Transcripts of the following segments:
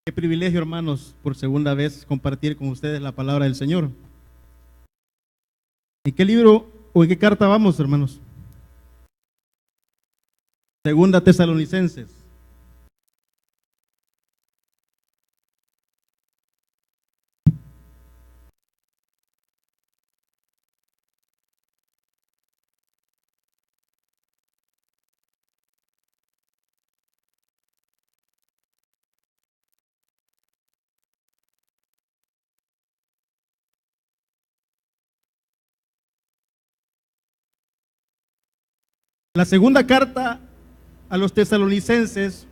Qué privilegio, hermanos, por segunda vez compartir con ustedes la palabra del Señor. ¿En qué libro o en qué carta vamos, hermanos? Segunda Tesalonicenses. La segunda carta a los tesalonicenses,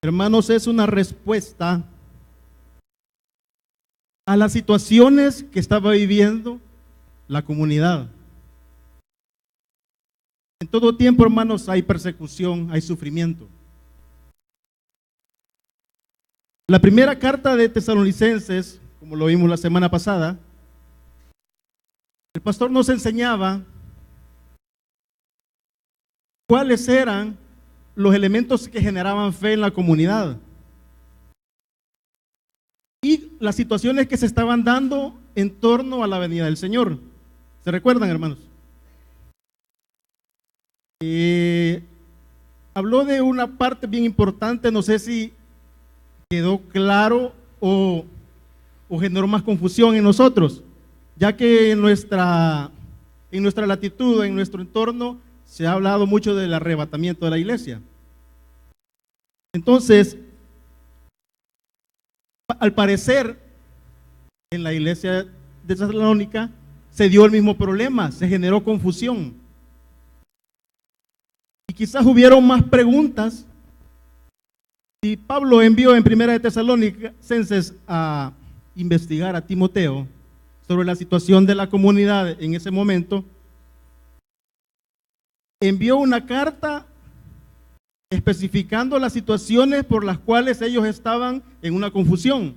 hermanos, es una respuesta a las situaciones que estaba viviendo la comunidad. En todo tiempo, hermanos, hay persecución, hay sufrimiento. La primera carta de Tesalonicenses, como lo vimos la semana pasada, el pastor nos enseñaba cuáles eran los elementos que generaban fe en la comunidad y las situaciones que se estaban dando en torno a la venida del Señor. ¿Se recuerdan, hermanos? Habló de una parte bien importante, no sé si quedó claro o generó más confusión en nosotros, ya que en nuestra latitud, en nuestro entorno, se ha hablado mucho del arrebatamiento de la iglesia. Entonces, al parecer, en la iglesia de Tesalónica se dio el mismo problema, se generó confusión. Y quizás hubieron más preguntas. Y Pablo envió en primera de Tesalonicenses a investigar a Timoteo sobre la situación de la comunidad en ese momento. Envió una carta especificando las situaciones por las cuales ellos estaban en una confusión.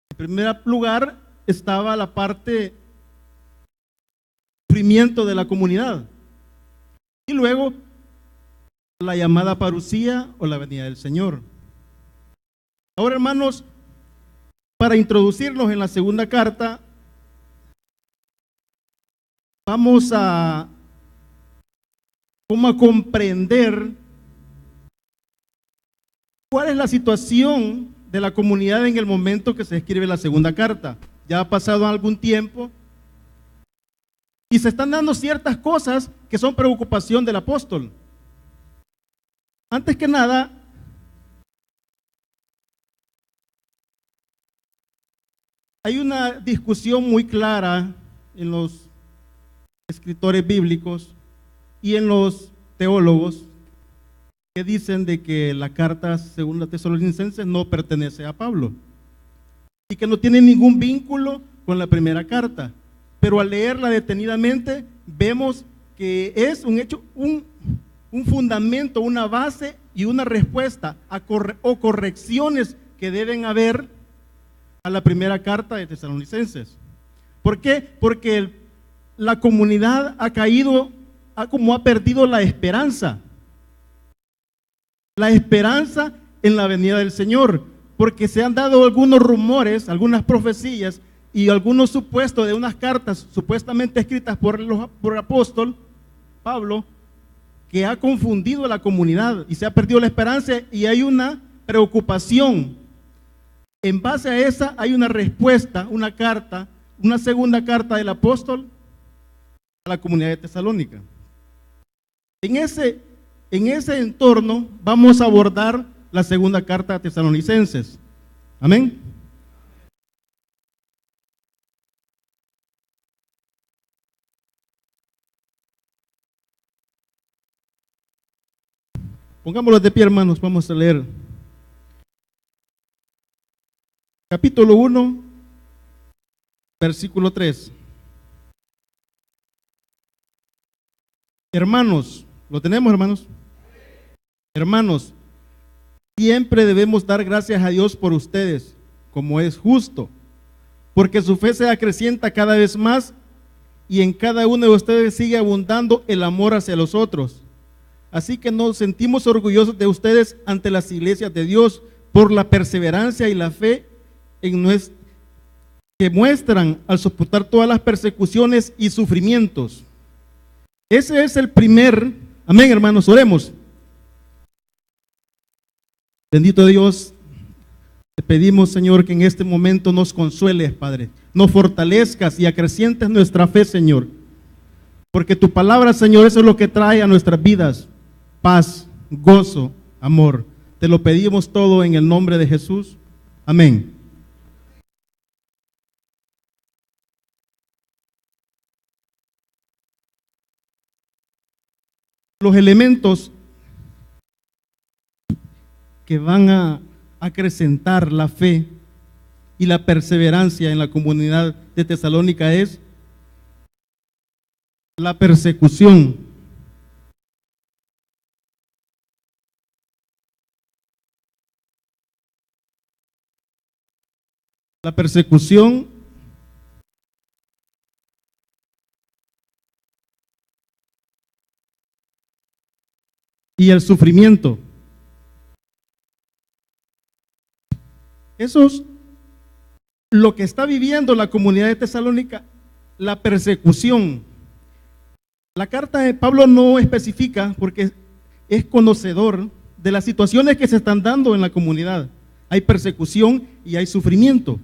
En primer lugar estaba la parte sufrimiento de la comunidad y luego la llamada parucía o la venida del Señor. Ahora, hermanos, para introducirnos en la segunda carta, vamos a comprender cuál es la situación de la comunidad en el momento que se escribe la segunda carta. Ya ha pasado algún tiempo y se están dando ciertas cosas que son preocupación del apóstol. Antes que nada, hay una discusión muy clara en los escritores bíblicos y en los teólogos que dicen de que la carta segunda Tesalonicenses no pertenece a Pablo y que no tiene ningún vínculo con la primera carta, pero al leerla detenidamente vemos que es un hecho, un fundamento, una base y una respuesta o correcciones que deben haber a la primera carta de Tesalonicenses. ¿Por qué? Porque la comunidad ha caído, ha perdido la esperanza en la venida del Señor, porque se han dado algunos rumores, algunas profecías y algunos supuestos de unas cartas supuestamente escritas por el apóstol Pablo, que ha confundido a la comunidad y se ha perdido la esperanza y hay una preocupación. En base a esa hay una respuesta, una carta, una segunda carta del apóstol a la comunidad de Tesalónica. En ese entorno vamos a abordar la segunda carta a Tesalonicenses. Amén. Pongámoslos de pie, hermanos, vamos a leer. Capítulo 1, versículo 3. Hermanos, ¿lo tenemos, hermanos? Hermanos, siempre debemos dar gracias a Dios por ustedes, como es justo, porque su fe se acrecienta cada vez más y en cada uno de ustedes sigue abundando el amor hacia los otros. Así que nos sentimos orgullosos de ustedes ante las iglesias de Dios por la perseverancia y la fe que muestran al soportar todas las persecuciones y sufrimientos. Ese es el primer, amén, hermanos, oremos. Bendito Dios, te pedimos, Señor, que en este momento nos consueles, Padre, nos fortalezcas y acrecientes nuestra fe, Señor, porque tu palabra, Señor, eso es lo que trae a nuestras vidas paz, gozo, amor. Te lo pedimos todo en el nombre de Jesús. Amén. Los elementos que van a acrecentar la fe y la perseverancia en la comunidad de Tesalónica es la persecución. La persecución y el sufrimiento. Eso es lo que está viviendo la comunidad de Tesalónica, la persecución. La carta de Pablo no especifica porque es conocedor de las situaciones que se están dando en la comunidad. Hay persecución y hay sufrimiento.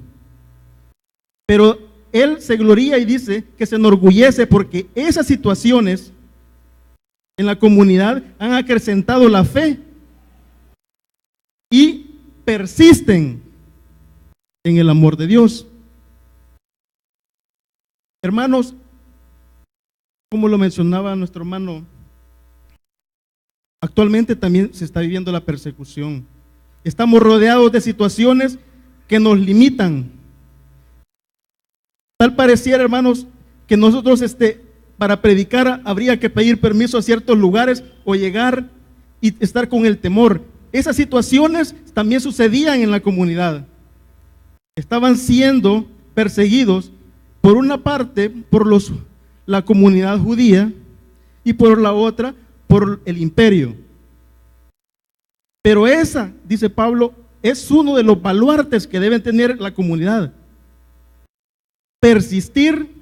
Pero él se gloría y dice que se enorgullece porque esas situaciones en la comunidad han acrecentado la fe y persisten en el amor de Dios. Hermanos, como lo mencionaba nuestro hermano, actualmente también se está viviendo la persecución. Estamos rodeados de situaciones que nos limitan. Tal pareciera, hermanos, que nosotros para predicar habría que pedir permiso a ciertos lugares o llegar y estar con el temor. Esas situaciones también sucedían en la comunidad. Estaban siendo perseguidos por una parte por la comunidad judía y por la otra por el imperio. Pero esa, dice Pablo, es uno de los baluartes que deben tener la comunidad. Persistir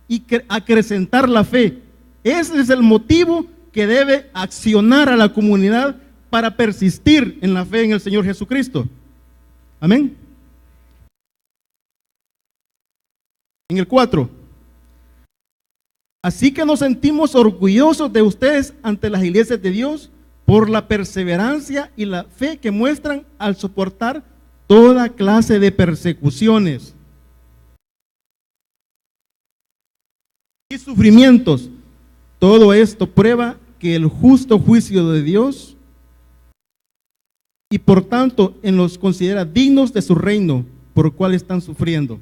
y acrecentar la fe. Ese es el motivo que debe accionar a la comunidad para persistir en la fe en el Señor Jesucristo. Amén. En el 4. Así que nos sentimos orgullosos de ustedes ante las iglesias de Dios por la perseverancia y la fe que muestran al soportar toda clase de persecuciones y sufrimientos. Todo esto prueba que el justo juicio de Dios y por tanto los considera dignos de su reino por el cual están sufriendo.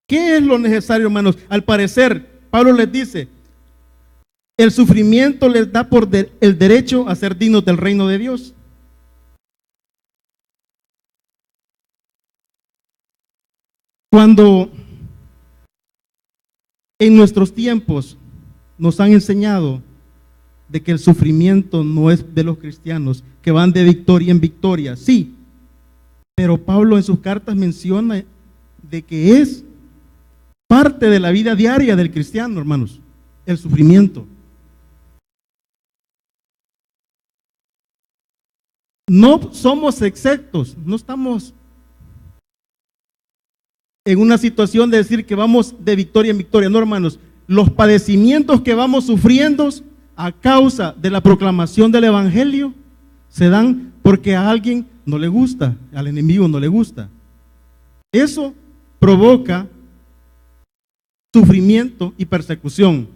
¿Qué es lo necesario, hermanos? Al parecer, Pablo les dice, el sufrimiento les da el derecho a ser dignos del reino de Dios. Cuando en nuestros tiempos nos han enseñado de que el sufrimiento no es de los cristianos, que van de victoria en victoria, sí, pero Pablo en sus cartas menciona de que es parte de la vida diaria del cristiano, hermanos, el sufrimiento. No somos exceptos, no estamos en una situación de decir que vamos de victoria en victoria, no, hermanos. Los padecimientos que vamos sufriendo a causa de la proclamación del evangelio se dan porque a alguien no le gusta, al enemigo no le gusta. Eso provoca sufrimiento y persecución.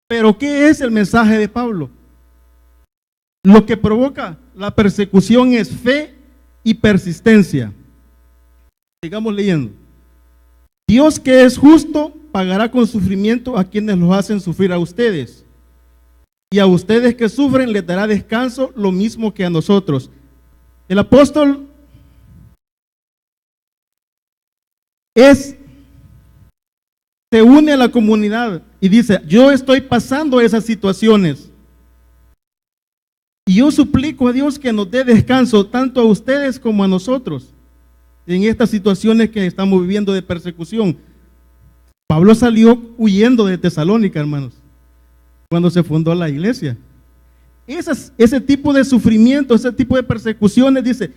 Pero ¿qué es el mensaje de Pablo? Lo que provoca la persecución es fe y persistencia. Sigamos leyendo. Dios, que es justo, pagará con sufrimiento a quienes los hacen sufrir a ustedes. Y a ustedes que sufren les dará descanso, lo mismo que a nosotros. El apóstol es se une a la comunidad y dice, yo estoy pasando esas situaciones. Y yo suplico a Dios que nos dé descanso tanto a ustedes como a nosotros en estas situaciones que estamos viviendo de persecución. Pablo salió huyendo de Tesalónica, hermanos, cuando se fundó la iglesia. Ese tipo de sufrimiento, ese tipo de persecuciones, dice,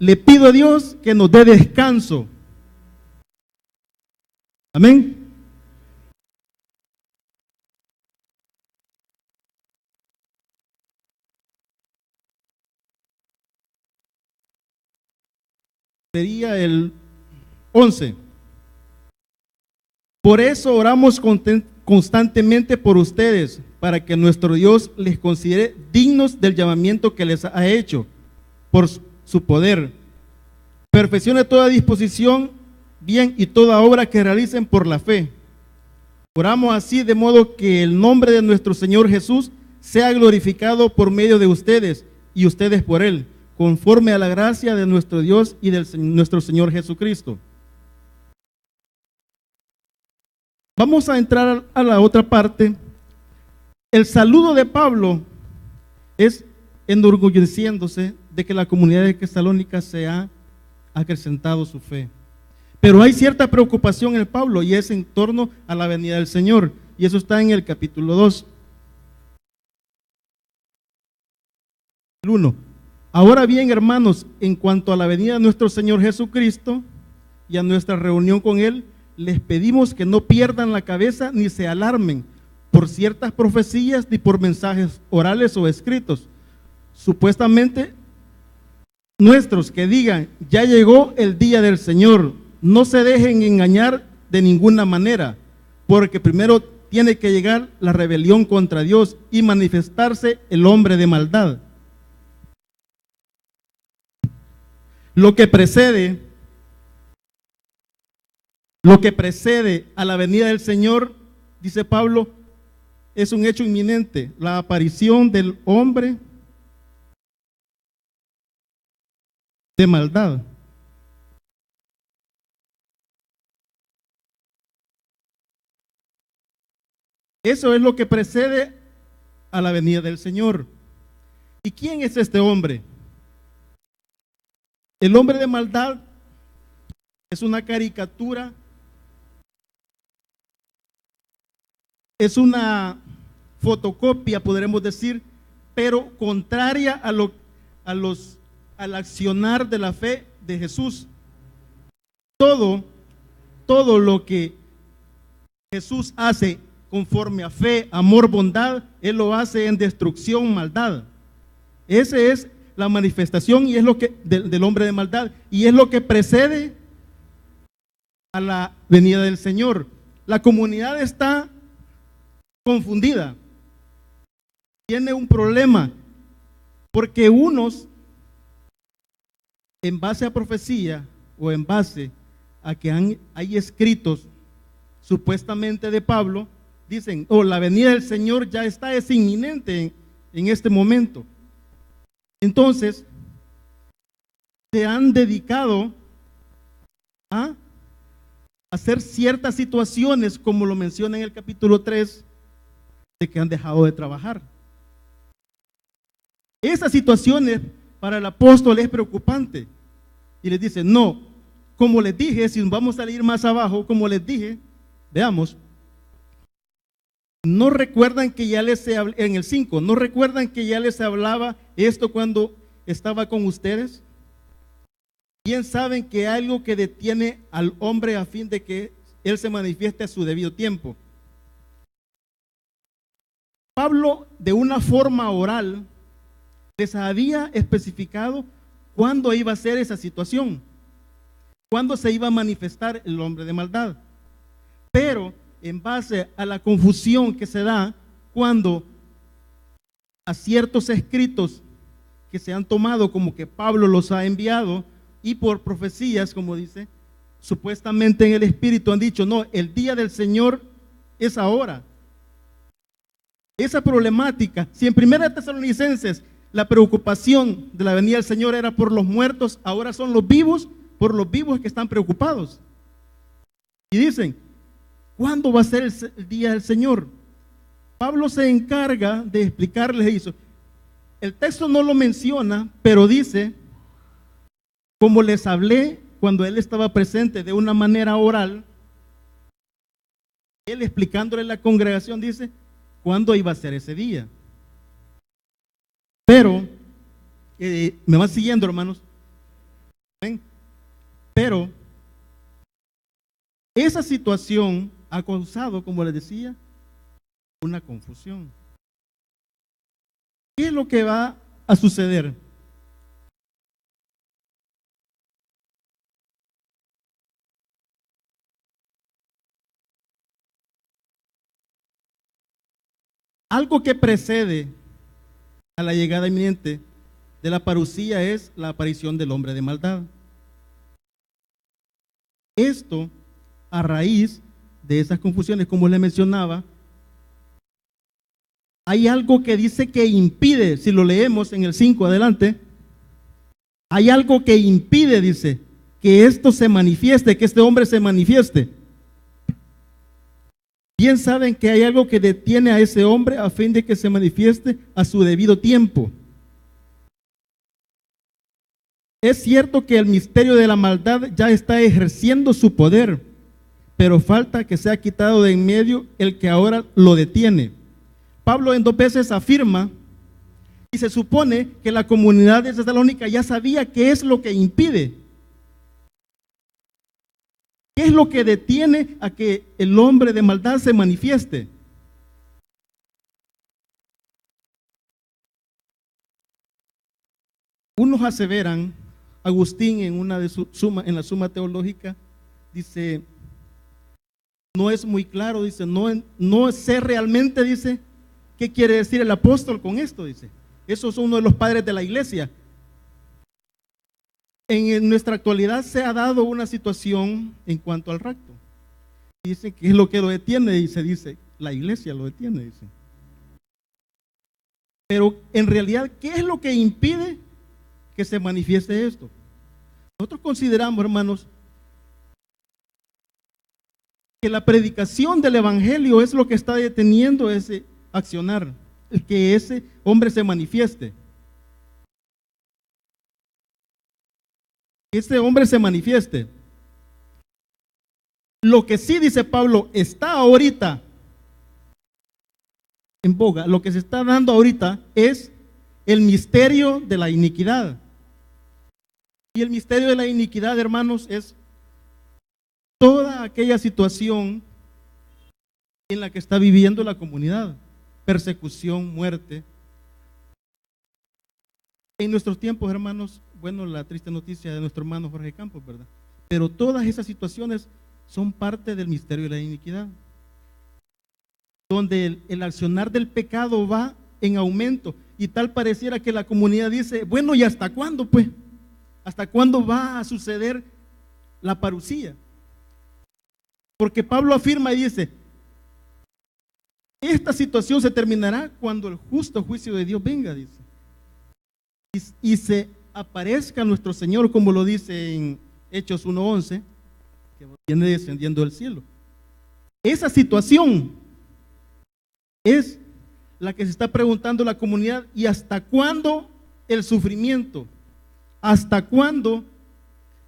le pido a Dios que nos dé descanso. Amén. Sería el 11. Por eso oramos constantemente por ustedes, para que nuestro Dios les considere dignos del llamamiento que les ha hecho por su poder. Perfeccione toda disposición, bien y toda obra que realicen por la fe. Oramos así de modo que el nombre de nuestro Señor Jesús sea glorificado por medio de ustedes y ustedes por Él, conforme a la gracia de nuestro Dios y de nuestro Señor Jesucristo. Vamos a entrar a la otra parte. El saludo de Pablo es enorgulleciéndose de que la comunidad de Tesalónica se ha acrecentado su fe. Pero hay cierta preocupación en Pablo y es en torno a la venida del Señor. Y eso está en el capítulo 2. El 1. Ahora bien, hermanos, en cuanto a la venida de nuestro Señor Jesucristo y a nuestra reunión con Él, les pedimos que no pierdan la cabeza ni se alarmen por ciertas profecías ni por mensajes orales o escritos, supuestamente nuestros, que digan, ya llegó el día del Señor. No se dejen engañar de ninguna manera, porque primero tiene que llegar la rebelión contra Dios y manifestarse el hombre de maldad. Lo que precede a la venida del Señor, dice Pablo, es un hecho inminente, la aparición del hombre de maldad. Eso es lo que precede a la venida del Señor. ¿Y quién es este hombre? El hombre de maldad es una caricatura, es una fotocopia, podremos decir, pero contraria al accionar de la fe de Jesús. Todo lo que Jesús hace conforme a fe, amor, bondad, Él lo hace en destrucción, maldad. Esa es la manifestación y es lo que del hombre de maldad, y es lo que precede a la venida del Señor. La comunidad está confundida, tiene un problema, porque unos, en base a profecía o en base a que hay escritos supuestamente de Pablo, dicen, la venida del Señor ya es inminente en este momento. Entonces, se han dedicado a hacer ciertas situaciones, como lo menciona en el capítulo 3, de que han dejado de trabajar. Esas situaciones para el apóstol es preocupante. Y les dice, no, como les dije, si vamos a ir más abajo, como les dije, veamos, ¿no recuerdan que ya les hablé, en el 5, no recuerdan que ya les hablaba esto cuando estaba con ustedes? Bien saben que hay algo que detiene al hombre a fin de que él se manifieste a su debido tiempo. Pablo, de una forma oral, les había especificado cuándo iba a ser esa situación, cuándo se iba a manifestar el hombre de maldad. Pero en base a la confusión que se da cuando a ciertos escritos que se han tomado como que Pablo los ha enviado, y por profecías, como dice, supuestamente en el Espíritu han dicho, no, el día del Señor es ahora. Esa problemática, si en 1 Tesalonicenses la preocupación de la venida del Señor era por los muertos, ahora son los vivos, por los vivos que están preocupados. Y dicen, ¿cuándo va a ser el día del Señor? Pablo se encarga de explicarles eso. El texto no lo menciona, pero dice, como les hablé cuando él estaba presente de una manera oral, él explicándole a la congregación dice, ¿cuándo iba a ser ese día? Pero, me van siguiendo, hermanos. ¿Ven? Pero esa situación ha causado, como les decía, una confusión. ¿Qué es lo que va a suceder? Algo que precede a la llegada inminente de la parucía es la aparición del hombre de maldad. Esto a raíz de esas confusiones, como les mencionaba, hay algo que dice que impide, si lo leemos en el 5 adelante, hay algo que impide, dice, que esto se manifieste, que este hombre se manifieste. Bien saben que hay algo que detiene a ese hombre a fin de que se manifieste a su debido tiempo. Es cierto que el misterio de la maldad ya está ejerciendo su poder, pero falta que sea quitado de en medio el que ahora lo detiene. Pablo en 2 veces afirma, y se supone que la comunidad de Tesalónica ya sabía qué es lo que impide. ¿Qué es lo que detiene a que el hombre de maldad se manifieste? Unos aseveran, Agustín en una de en la Suma Teológica dice, no es muy claro, dice, no sé realmente, dice, qué quiere decir el apóstol con esto, dice. Eso es uno de los padres de la iglesia. En nuestra actualidad se ha dado una situación en cuanto al rapto. Dice que es lo que lo detiene, y se dice, la iglesia lo detiene, dice. Pero en realidad, ¿qué es lo que impide que se manifieste esto? Nosotros consideramos, hermanos, que la predicación del evangelio es lo que está deteniendo ese accionar, el que ese hombre se manifieste. Ese hombre se manifieste. Lo que sí, dice Pablo, está ahorita en boga, lo que se está dando ahorita es el misterio de la iniquidad. Y el misterio de la iniquidad, hermanos, es toda aquella situación en la que está viviendo la comunidad. Persecución, muerte. En nuestros tiempos, hermanos, bueno, la triste noticia de nuestro hermano Jorge Campos, ¿verdad? Pero todas esas situaciones son parte del misterio de la iniquidad, donde el accionar del pecado va en aumento, y tal pareciera que la comunidad dice, bueno, ¿y hasta cuándo, pues? ¿Hasta cuándo va a suceder la parucía? Porque Pablo afirma y dice, esta situación se terminará cuando el justo juicio de Dios venga, dice, y se aparezca nuestro Señor, como lo dice en Hechos 1:11, que viene descendiendo del cielo. Esa situación es la que se está preguntando la comunidad. ¿Y hasta cuándo el sufrimiento? ¿Hasta cuándo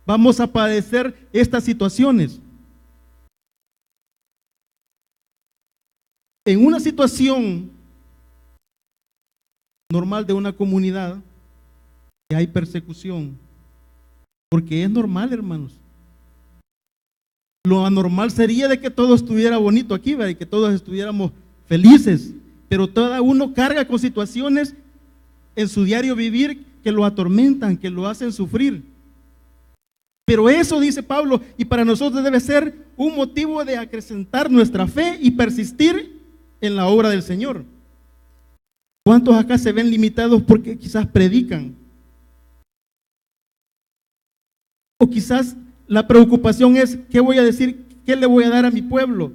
vamos a padecer estas situaciones? En una situación normal de una comunidad que hay persecución, porque es normal, hermanos. Lo anormal sería de que todo estuviera bonito aquí, ¿verdad? Y que todos estuviéramos felices, pero cada uno carga con situaciones en su diario vivir que lo atormentan, que lo hacen sufrir. Pero eso, dice Pablo, y para nosotros debe ser un motivo de acrecentar nuestra fe y persistir en la obra del Señor. ¿Cuántos acá se ven limitados porque quizás predican? O quizás la preocupación es, ¿qué voy a decir? ¿Qué le voy a dar a mi pueblo?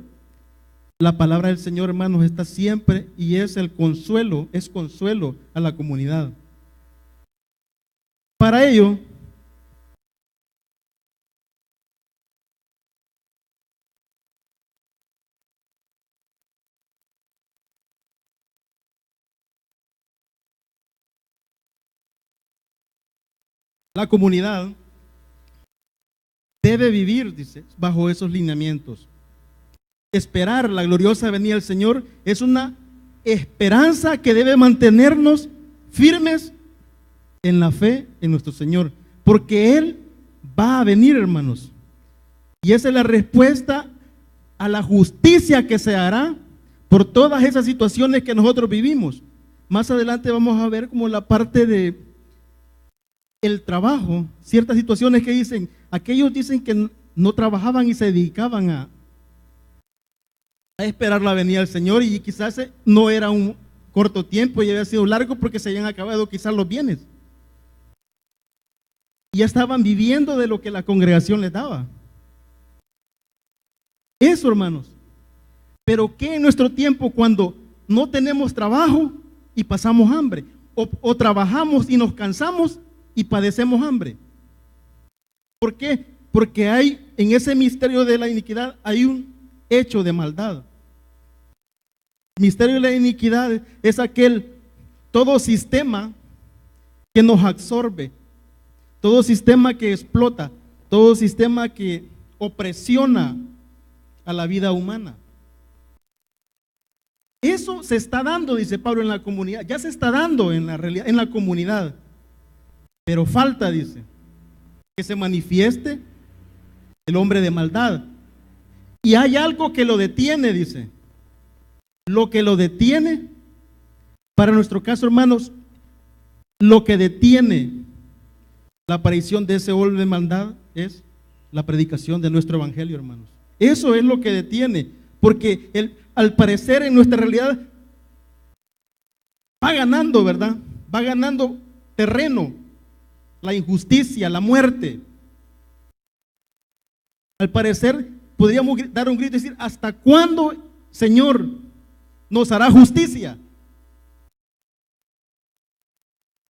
La palabra del Señor, hermanos, está siempre y es el consuelo, es consuelo a la comunidad. Para ello, la comunidad debe vivir, dice, bajo esos lineamientos. Esperar la gloriosa venida del Señor es una esperanza que debe mantenernos firmes en la fe en nuestro Señor, porque Él va a venir, hermanos. Y esa es la respuesta a la justicia que se hará por todas esas situaciones que nosotros vivimos. Más adelante vamos a ver como la parte de el trabajo, ciertas situaciones que dicen, aquellos dicen que no trabajaban y se dedicaban a esperar la venida del Señor, y quizás no era un corto tiempo y había sido largo porque se habían acabado quizás los bienes. Y ya estaban viviendo de lo que la congregación les daba. Eso, hermanos. Pero ¿qué en nuestro tiempo cuando no tenemos trabajo y pasamos hambre? O trabajamos y nos cansamos y padecemos hambre. ¿Por qué? Porque hay en ese misterio de la iniquidad hay un hecho de maldad. El misterio de la iniquidad es todo sistema que nos absorbe, todo sistema que explota, todo sistema que opresiona a la vida humana. Eso se está dando, dice Pablo, en la comunidad. Ya se está dando en la realidad, en la comunidad. Pero falta, dice, que se manifieste el hombre de maldad. Y hay algo que lo detiene, dice. Lo que lo detiene, para nuestro caso, hermanos, lo que detiene la aparición de ese hombre de maldad es la predicación de nuestro evangelio, hermanos. Eso es lo que detiene, porque al parecer en nuestra realidad va ganando, ¿verdad? Va ganando terreno la injusticia, la muerte. Al parecer podríamos dar un grito y decir, ¿hasta cuándo, Señor, nos hará justicia?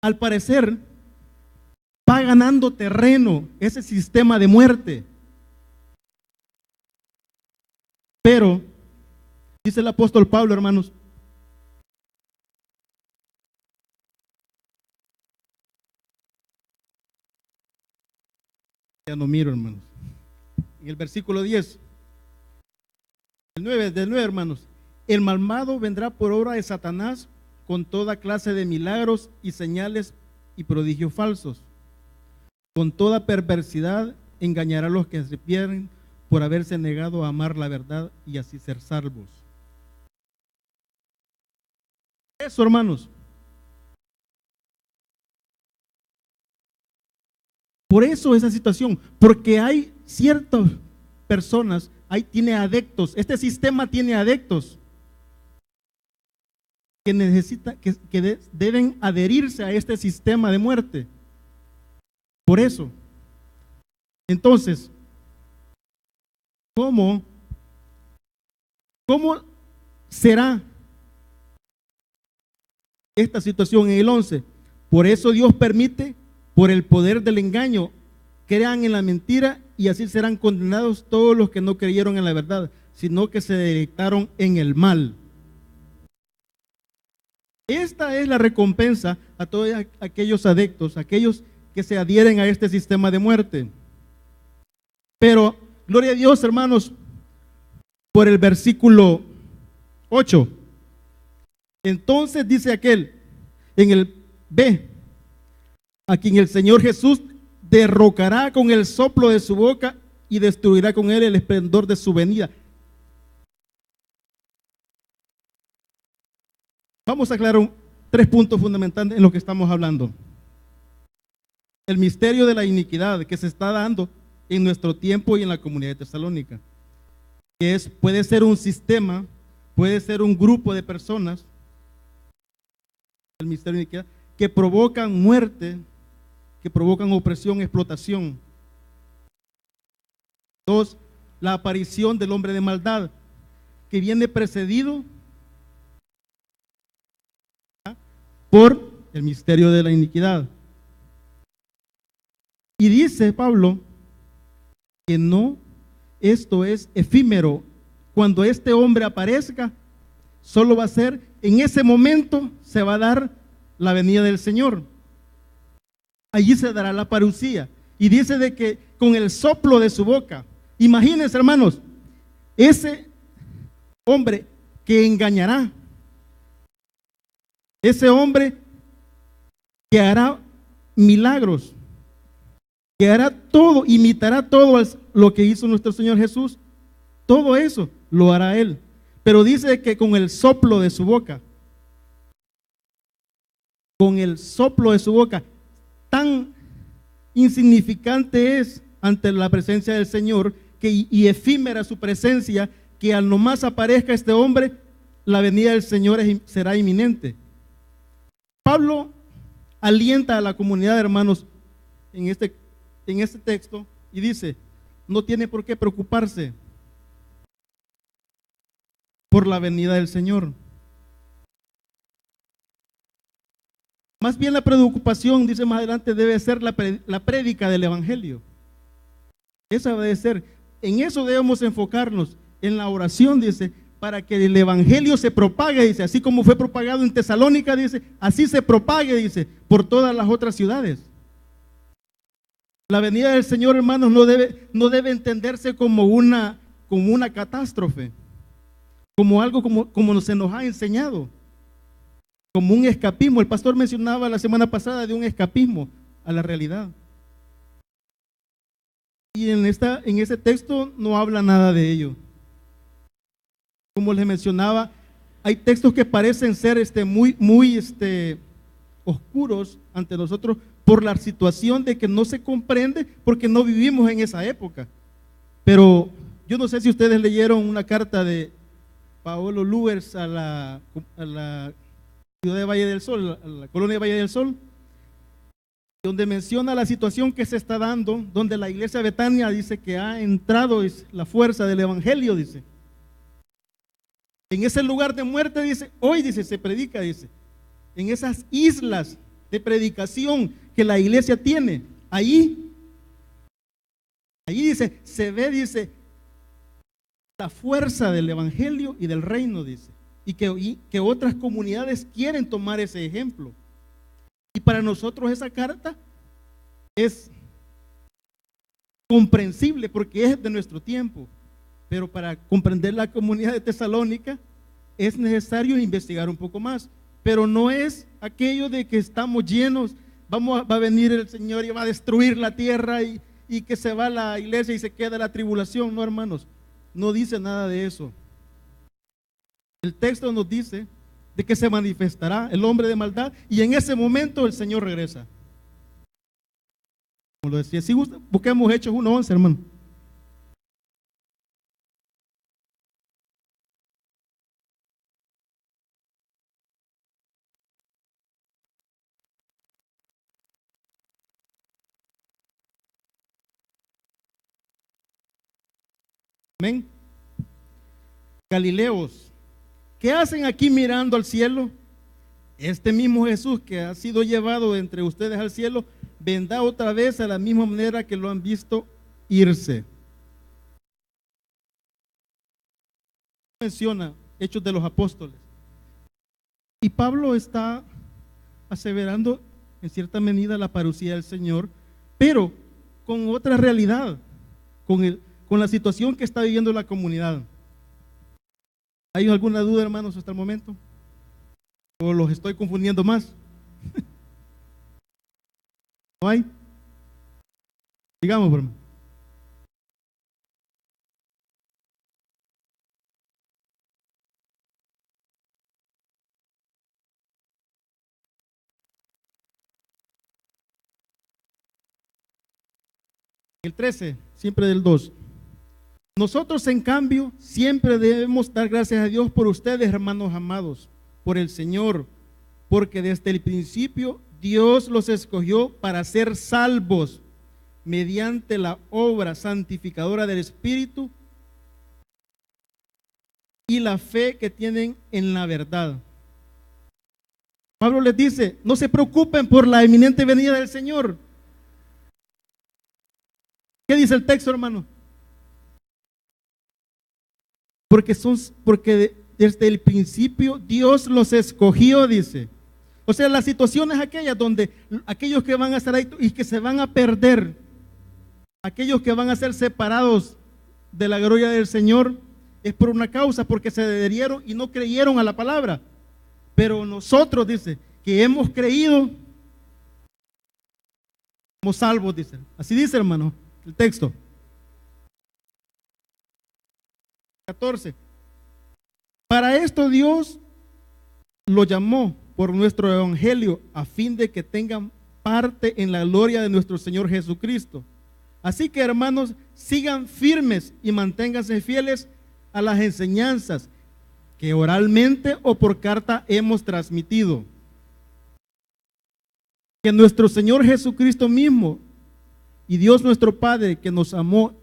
Al parecer va ganando terreno ese sistema de muerte. Pero, dice el apóstol Pablo, hermanos, ya no miro, hermanos, en el versículo 10, del 9, hermanos, el malvado vendrá por obra de Satanás con toda clase de milagros y señales y prodigios falsos. Con toda perversidad engañará a los que se pierden por haberse negado a amar la verdad y así ser salvos. Eso, hermanos. Por eso esa situación, porque hay ciertas personas, tiene adeptos, este sistema tiene adeptos que deben adherirse a este sistema de muerte. Por eso. Entonces, ¿cómo será esta situación en el 11? Por eso Dios permite, por el poder del engaño, crean en la mentira y así serán condenados todos los que no creyeron en la verdad, sino que se deleitaron en el mal. Esta es la recompensa a todos aquellos adeptos, aquellos que se adhieren a este sistema de muerte. Pero, gloria a Dios, hermanos, por el versículo 8. Entonces dice aquel, en el B, a quien el Señor Jesús derrocará con el soplo de su boca y destruirá con él el esplendor de su venida. Vamos a aclarar 3 puntos fundamentales en lo que estamos hablando. El misterio de la iniquidad que se está dando en nuestro tiempo y en la comunidad de Tesalónica, que puede ser un sistema, puede ser un grupo de personas, el misterio de la iniquidad, que provocan muerte, que provocan opresión, explotación. 2, la aparición del hombre de maldad, que viene precedido por el misterio de la iniquidad. Y dice Pablo que no, esto es efímero. Cuando este hombre aparezca, solo va a ser, en ese momento se va a dar la venida del Señor. allí se dará la parucía. Y dice de que con el soplo de su boca, imagínense, hermanos, ese hombre que engañará, ese hombre que hará milagros, que hará todo, imitará todo lo que hizo nuestro Señor Jesús, todo eso lo hará Él. Pero dice que con el soplo de su boca, con el soplo de su boca, tan insignificante es ante la presencia del Señor y efímera su presencia, que al nomás aparezca este hombre, la venida del Señor será inminente. Pablo alienta a la comunidad de hermanos en este texto y dice: no tiene por qué preocuparse por la venida del Señor. Más bien la preocupación, dice más adelante, debe ser la prédica del Evangelio. Esa debe ser, en eso debemos enfocarnos, en la oración, dice, para que el Evangelio se propague, dice, así como fue propagado en Tesalónica, dice, así se propague, dice, por todas las otras ciudades. La venida del Señor, hermanos, no debe entenderse como una catástrofe, como algo como se nos ha enseñado, como un escapismo. El pastor mencionaba la semana pasada de un escapismo a la realidad. Y en ese texto no habla nada de ello. Como les mencionaba, hay textos que parecen ser muy oscuros ante nosotros por la situación de que no se comprende porque no vivimos en esa época. Pero yo no sé si ustedes leyeron una carta de Paolo Luers a la ciudad de Valle del Sol, a la colonia de Valle del Sol, donde menciona la situación que se está dando, donde la iglesia de Betania dice que ha entrado la fuerza del Evangelio, dice. En ese lugar de muerte, dice, hoy, dice, se predica, dice. En esas islas de predicación que la iglesia tiene, allí dice, se ve, dice, la fuerza del Evangelio y del reino, dice. Y que otras comunidades quieren tomar ese ejemplo. Y para nosotros esa carta es comprensible porque es de nuestro tiempo. Pero para comprender la comunidad de Tesalónica es necesario investigar un poco más. Pero no es aquello de que estamos llenos, va a venir el Señor y va a destruir la tierra y que se va la iglesia y se queda la tribulación. No, hermanos, no dice nada de eso. El texto nos dice de que se manifestará el hombre de maldad y en ese momento el Señor regresa. Como lo decía, si busquemos Hechos 1:11, hermano. Amén. Galileos, ¿qué hacen aquí mirando al cielo? Este mismo Jesús que ha sido llevado entre ustedes al cielo, vendrá otra vez a la misma manera que lo han visto irse. Menciona Hechos de los Apóstoles. Y Pablo está aseverando en cierta medida la parucía del Señor, pero con otra realidad, con la situación que está viviendo la comunidad. ¿Hay alguna duda, hermanos, hasta el momento? ¿O los estoy confundiendo más? ¿No hay? Digamos, hermano. El 13, siempre del 2. Nosotros, en cambio, siempre debemos dar gracias a Dios por ustedes, hermanos amados, por el Señor, porque desde el principio Dios los escogió para ser salvos mediante la obra santificadora del Espíritu y la fe que tienen en la verdad. Pablo les dice, no se preocupen por la inminente venida del Señor. ¿Qué dice el texto, hermano? Porque desde el principio Dios los escogió, dice. O sea, las situaciones aquellas donde aquellos que van a estar ahí y que se van a perder, aquellos que van a ser separados de la gloria del Señor, es por una causa, porque se adherieron y no creyeron a la palabra. Pero nosotros, dice, que hemos creído, somos salvos, dice. Así dice, hermano, el texto. 14. Para esto Dios lo llamó por nuestro evangelio, a fin de que tengan parte en la gloria de nuestro Señor Jesucristo. Así que, hermanos, sigan firmes y manténganse fieles a las enseñanzas que oralmente o por carta hemos transmitido. Que nuestro Señor Jesucristo mismo y Dios nuestro Padre, que nos amó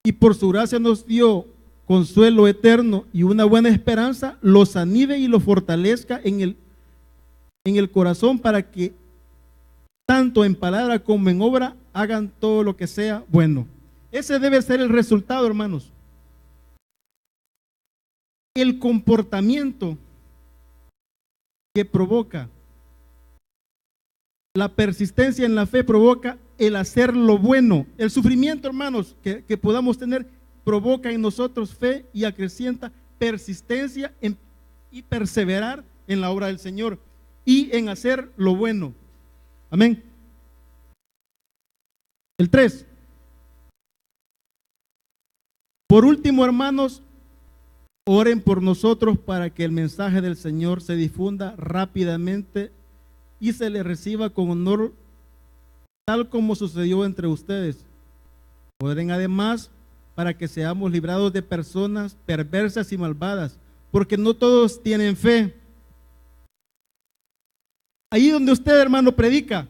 y por su gracia nos dio consuelo eterno y una buena esperanza, los anime y los fortalezca en el corazón, para que tanto en palabra como en obra hagan todo lo que sea bueno. Ese debe ser el resultado, hermanos. El comportamiento que provoca la persistencia en la fe provoca el hacer lo bueno. El sufrimiento, hermanos, que podamos tener, provoca en nosotros fe y acrecienta persistencia y perseverar en la obra del Señor y en hacer lo bueno. Amén. El 3. Por último, hermanos, oren por nosotros para que el mensaje del Señor se difunda rápidamente y se le reciba con honor, tal como sucedió entre ustedes. Oren además para que seamos librados de personas perversas y malvadas, porque no todos tienen fe. Ahí donde usted, hermano, predica,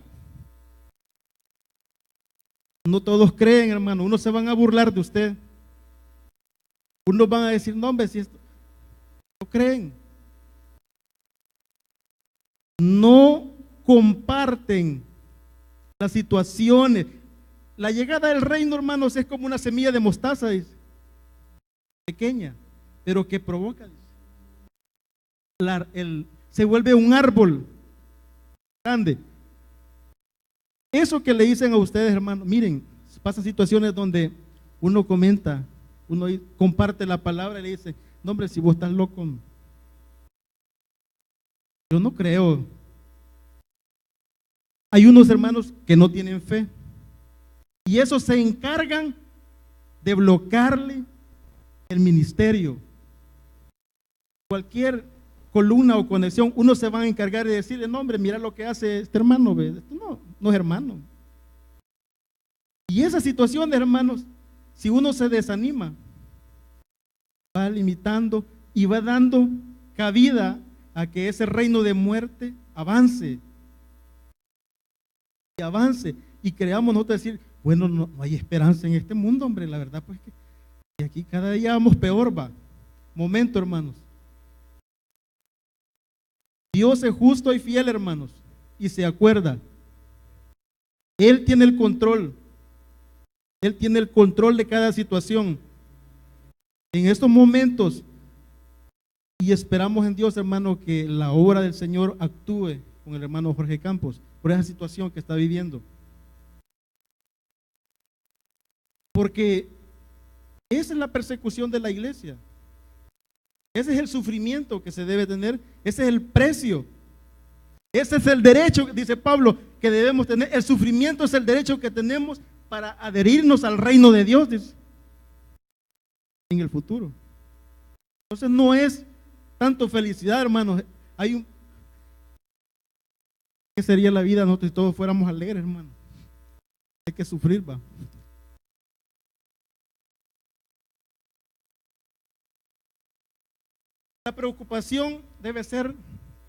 no todos creen, hermano. Unos se van a burlar de usted. Unos van a decir, no, hombre, si esto no creen. No comparten las situaciones. La llegada del reino, hermanos, es como una semilla de mostaza, dice, pequeña, pero que provoca, se vuelve un árbol grande. Eso que le dicen a ustedes, hermanos, miren, pasan situaciones donde uno comenta, uno comparte la palabra y le dice, no, hombre, si vos estás loco, yo no creo. Hay unos hermanos que no tienen fe y esos se encargan de bloquearle el ministerio. Cualquier columna o conexión, uno se va a encargar de decirle, no, hombre, mira lo que hace este hermano, ¿ve? Esto no es hermano. Y esas situaciones, hermanos, si uno se desanima, va limitando y va dando cabida a que ese reino de muerte avance. Y avance. Y creamos nosotros decir, bueno, no hay esperanza en este mundo, hombre. La verdad, pues que aquí cada día vamos peor, va. Momento, hermanos. Dios es justo y fiel, hermanos, y se acuerda. Él tiene el control. Él tiene el control de cada situación. En estos momentos, y esperamos en Dios, hermano, que la obra del Señor actúe con el hermano Jorge Campos por esa situación que está viviendo. Porque esa es la persecución de la iglesia. Ese es el sufrimiento que se debe tener. Ese es el precio. Ese es el derecho, dice Pablo, que debemos tener. El sufrimiento es el derecho que tenemos para adherirnos al reino de Dios, dice, en el futuro. Entonces no es tanto felicidad, hermanos. ¿Qué sería la vida nosotros si todos fuéramos alegres, hermano? Hay que sufrir, va. La preocupación debe ser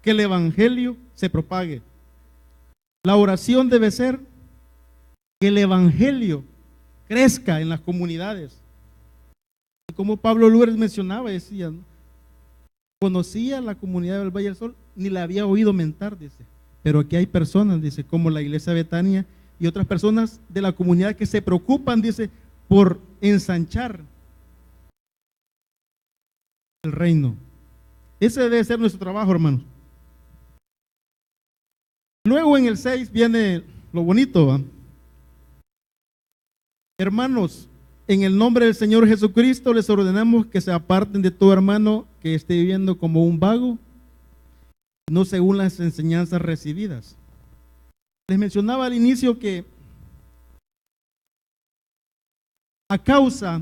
que el evangelio se propague. La oración debe ser que el evangelio crezca en las comunidades. Como Pablo Lourdes mencionaba, decía, ¿no? Conocía la comunidad del Valle del Sol, ni la había oído mentar, dice. Pero aquí hay personas, dice, como la iglesia Betania y otras personas de la comunidad que se preocupan, dice, por ensanchar el reino. Ese debe ser nuestro trabajo, hermanos. Luego en el 6 viene lo bonito, ¿va? Hermanos, en el nombre del Señor Jesucristo les ordenamos que se aparten de todo hermano que esté viviendo como un vago, no según las enseñanzas recibidas. Les mencionaba al inicio que a causa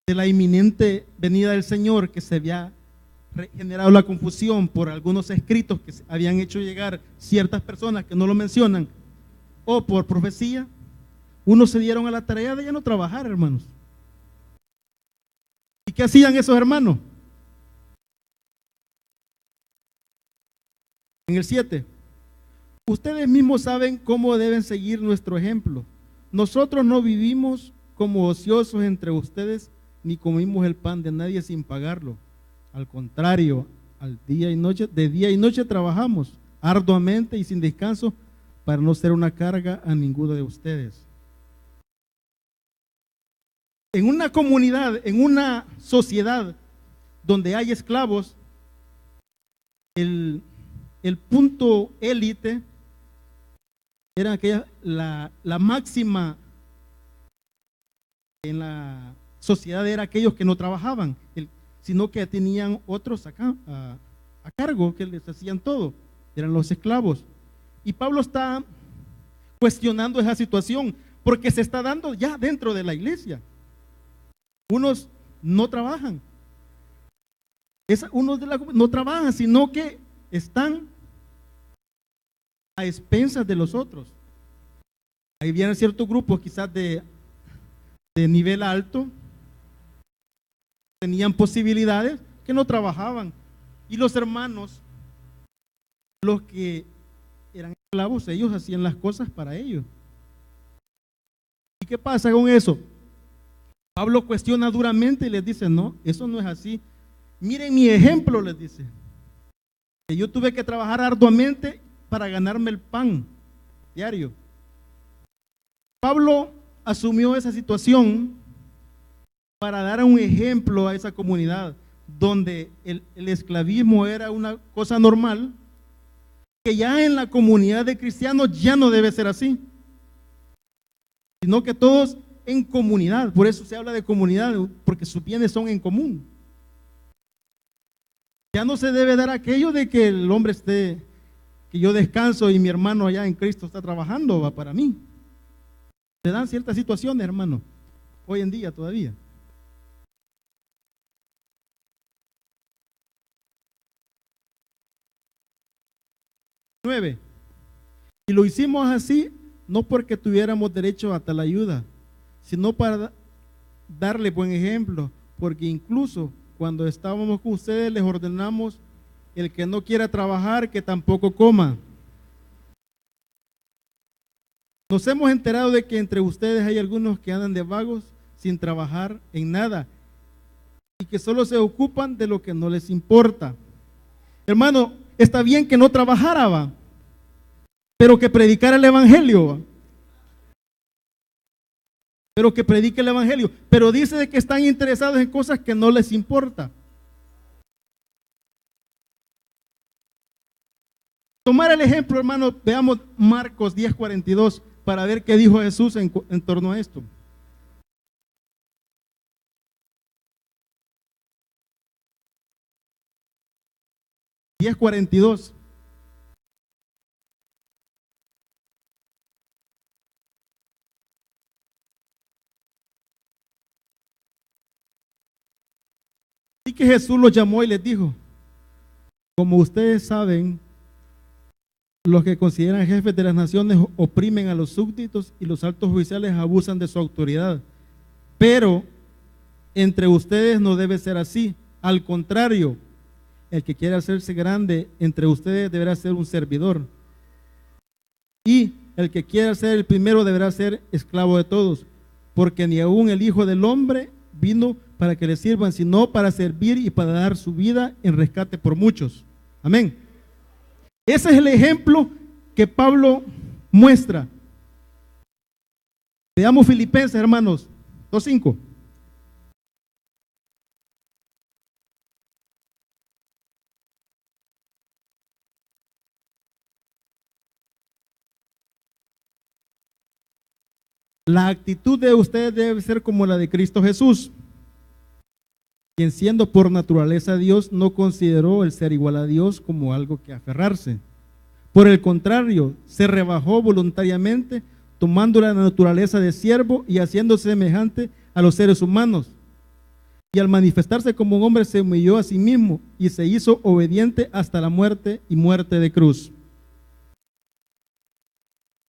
de la inminente venida del Señor, que se había generado la confusión por algunos escritos que habían hecho llegar ciertas personas que no lo mencionan, o por profecía, unos se dieron a la tarea de ya no trabajar, hermanos. ¿Y qué hacían esos hermanos? En el 7, ustedes mismos saben cómo deben seguir nuestro ejemplo. Nosotros no vivimos como ociosos entre ustedes, ni comimos el pan de nadie sin pagarlo. Al contrario, de día y noche trabajamos arduamente y sin descanso para no ser una carga a ninguno de ustedes. En una comunidad, en una sociedad donde hay esclavos, el punto élite era la máxima en la sociedad era aquellos que no trabajaban, sino que tenían otros acá a cargo, que les hacían todo, eran los esclavos. Y Pablo está cuestionando esa situación, porque se está dando ya dentro de la iglesia. Unos no trabajan, unos no trabajan, sino que están a expensas de los otros. Ahí vienen ciertos grupos quizás de nivel alto, tenían posibilidades, que no trabajaban, y los hermanos, los que eran esclavos, ellos hacían las cosas para ellos. ¿Y qué pasa con eso? Pablo cuestiona duramente y les dice, no, eso no es así. Miren mi ejemplo, les dice, que yo tuve que trabajar arduamente para ganarme el pan diario. Pablo asumió esa situación para dar un ejemplo a esa comunidad donde el esclavismo era una cosa normal, que ya en la comunidad de cristianos ya no debe ser así, sino que todos en comunidad. Por eso se habla de comunidad, porque sus bienes son en común. Ya no se debe dar aquello de que el hombre esté, que yo descanso y mi hermano allá en Cristo está trabajando, va para mí. Se dan ciertas situaciones, hermano, hoy en día todavía. Y lo hicimos así, no porque tuviéramos derecho a tal ayuda, sino para darle buen ejemplo, porque incluso cuando estábamos con ustedes les ordenamos: el que no quiera trabajar, que tampoco coma. Nos hemos enterado de que entre ustedes hay algunos que andan de vagos sin trabajar en nada y que solo se ocupan de lo que no les importa. Hermano, está bien que no trabajara, ¿va?, pero que predicara el evangelio, ¿va?, pero que predique el evangelio, pero dice de que están interesados en cosas que no les importa. Tomar el ejemplo, hermano, veamos Marcos 10:42 para ver qué dijo Jesús en torno a esto. (10:42) Así que Jesús los llamó y les dijo: como ustedes saben, los que consideran jefes de las naciones oprimen a los súbditos y los altos oficiales abusan de su autoridad. Pero entre ustedes no debe ser así. Al contrario, el que quiera hacerse grande entre ustedes deberá ser un servidor. Y el que quiera ser el primero deberá ser esclavo de todos. Porque ni aún el Hijo del Hombre vino para que le sirvan, sino para servir y para dar su vida en rescate por muchos. Amén. Ese es el ejemplo que Pablo muestra. Veamos Filipenses, hermanos, 2:5. La actitud de ustedes debe ser como la de Cristo Jesús, quien siendo por naturaleza Dios no consideró el ser igual a Dios como algo que aferrarse. Por el contrario, se rebajó voluntariamente, tomando la naturaleza de siervo y haciéndose semejante a los seres humanos. Y al manifestarse como un hombre se humilló a sí mismo y se hizo obediente hasta la muerte y muerte de cruz.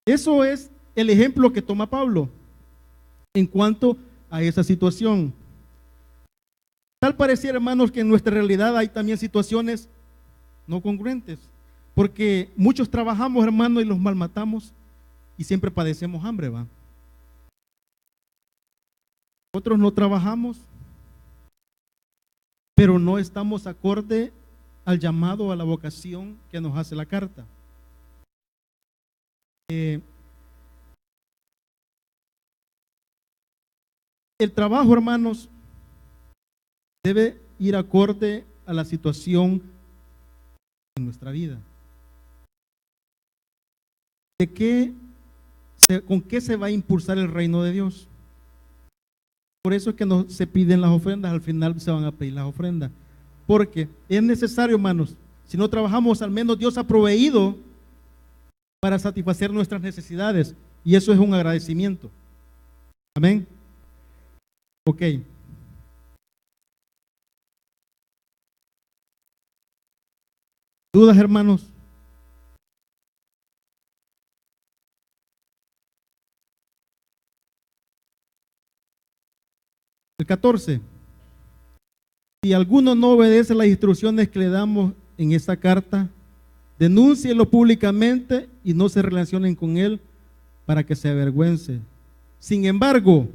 Eso es el ejemplo que toma Pablo en cuanto a esa situación. Tal pareciera, hermanos, que en nuestra realidad hay también situaciones no congruentes, porque muchos trabajamos, hermanos, y los malmatamos y siempre padecemos hambre, ¿va? Otros no trabajamos, pero no estamos acorde al llamado, a la vocación que nos hace la carta. El trabajo, hermanos, debe ir acorde a la situación en nuestra vida. ¿Con qué se va a impulsar el reino de Dios? Por eso es que no se piden las ofrendas, al final se van a pedir las ofrendas. Porque es necesario, hermanos, si no trabajamos, al menos Dios ha proveído para satisfacer nuestras necesidades. Y eso es un agradecimiento. Amén. Ok. ¿Dudas, hermanos? El 14. Si alguno no obedece las instrucciones que le damos en esta carta, denúncielo públicamente y no se relacionen con él para que se avergüence. Sin embargo,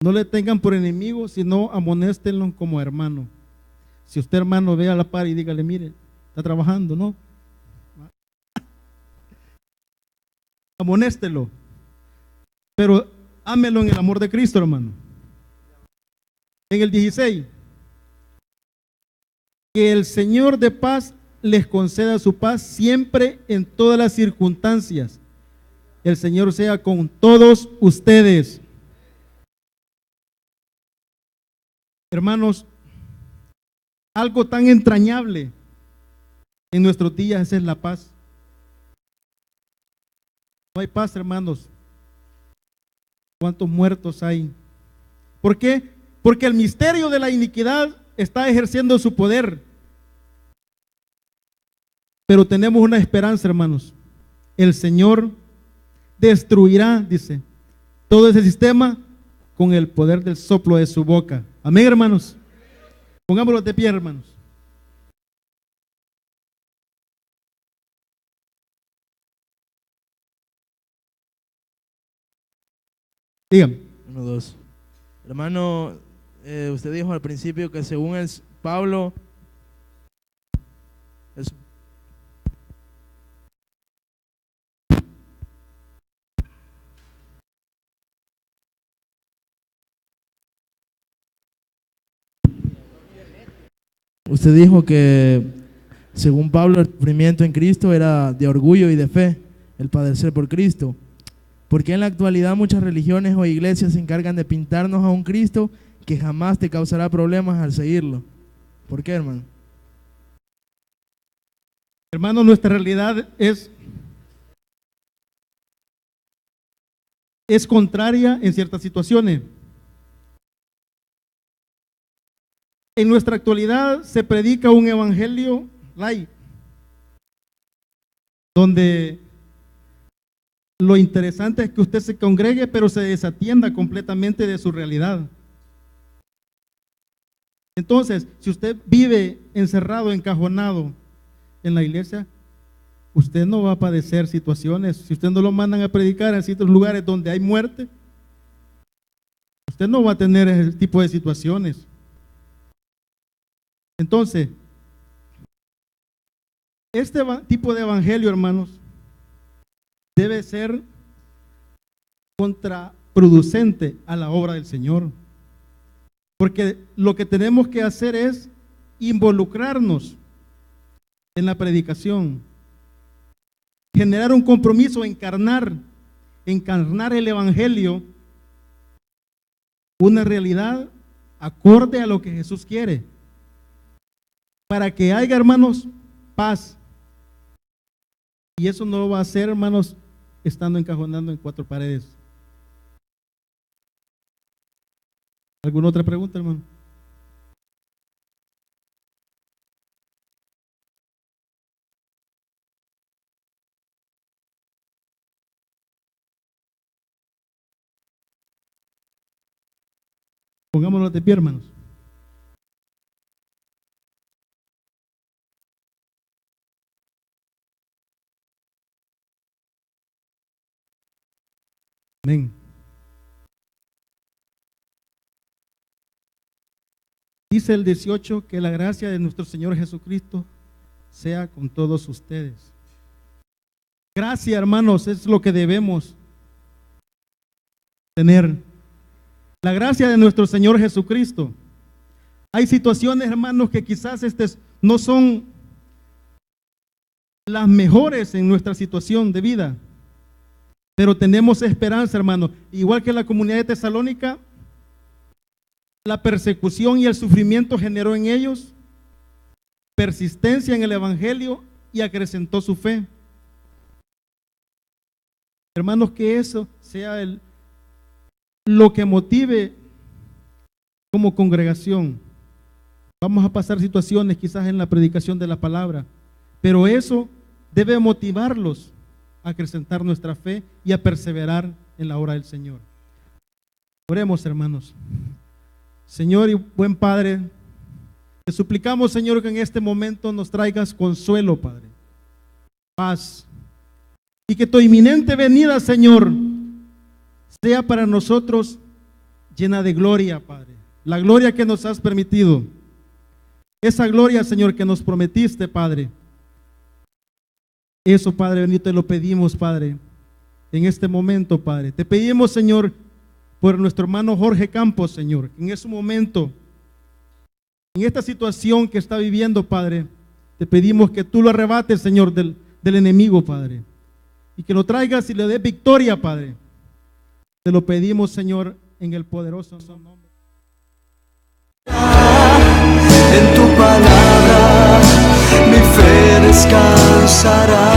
no le tengan por enemigo, sino amonéstenlo como hermano. Si usted, hermano, ve a la par y dígale, mire, está trabajando, ¿no? Amonéstelo. Pero ámelo en el amor de Cristo, hermano. En el 16. Que el Señor de paz les conceda su paz siempre en todas las circunstancias. El Señor sea con todos ustedes. Hermanos, algo tan entrañable en nuestros días es la paz. No hay paz, hermanos. ¿Cuántos muertos hay? ¿Por qué? Porque el misterio de la iniquidad está ejerciendo su poder. Pero tenemos una esperanza, hermanos. El Señor destruirá, dice, todo ese sistema con el poder del soplo de su boca. Amén, hermanos. Pongámoslo de pie, hermanos. Dígame. 1, 2. Hermano, usted dijo al principio que según Pablo, usted dijo que según Pablo el sufrimiento en Cristo era de orgullo y de fe, el padecer por Cristo. ¿Por qué en la actualidad muchas religiones o iglesias se encargan de pintarnos a un Cristo que jamás te causará problemas al seguirlo? ¿Por qué, hermano? Hermano, nuestra realidad es contraria en ciertas situaciones. En nuestra actualidad se predica un evangelio light, donde lo interesante es que usted se congregue, pero se desatienda completamente de su realidad. Entonces, si usted vive encerrado, encajonado en la iglesia, usted no va a padecer situaciones. Si usted no lo mandan a predicar en ciertos lugares donde hay muerte, usted no va a tener ese tipo de situaciones. Entonces, este tipo de evangelio, hermanos, debe ser contraproducente a la obra del Señor. Porque lo que tenemos que hacer es involucrarnos en la predicación, generar un compromiso, encarnar encarnar el Evangelio, una realidad acorde a lo que Jesús quiere, para que haya, hermanos, paz. Y eso no lo va a hacer, hermanos, estando encajonando en cuatro paredes. ¿Alguna otra pregunta, hermano? Pongámonos de pie, hermanos. Amén. Dice el 18, que la gracia de nuestro Señor Jesucristo sea con todos ustedes. Gracia, hermanos, es lo que debemos tener. La gracia de nuestro Señor Jesucristo. Hay situaciones, hermanos, que quizás no son las mejores en nuestra situación de vida, pero tenemos esperanza, hermanos. Igual que la comunidad de Tesalónica, la persecución y el sufrimiento generó en ellos persistencia en el Evangelio y acrecentó su fe. Hermanos, que eso sea lo que motive como congregación. Vamos a pasar situaciones quizás en la predicación de la palabra, pero eso debe motivarlos a acrecentar nuestra fe y a perseverar en la obra del Señor. Oremos, hermanos. Señor y buen Padre, te suplicamos, Señor, que en este momento nos traigas consuelo, Padre, paz, y que tu inminente venida, Señor, sea para nosotros llena de gloria, Padre. La gloria que nos has permitido. Esa gloria, Señor, que nos prometiste, Padre. Eso, Padre bendito, te lo pedimos, Padre, en este momento, Padre. Te pedimos, Señor, por nuestro hermano Jorge Campos, Señor, en ese momento, en esta situación que está viviendo, Padre, te pedimos que tú lo arrebates, Señor, del enemigo, Padre, y que lo traigas y le des victoria, Padre. Te lo pedimos, Señor, en el poderoso nombre. En tu palabra mi fe descansará.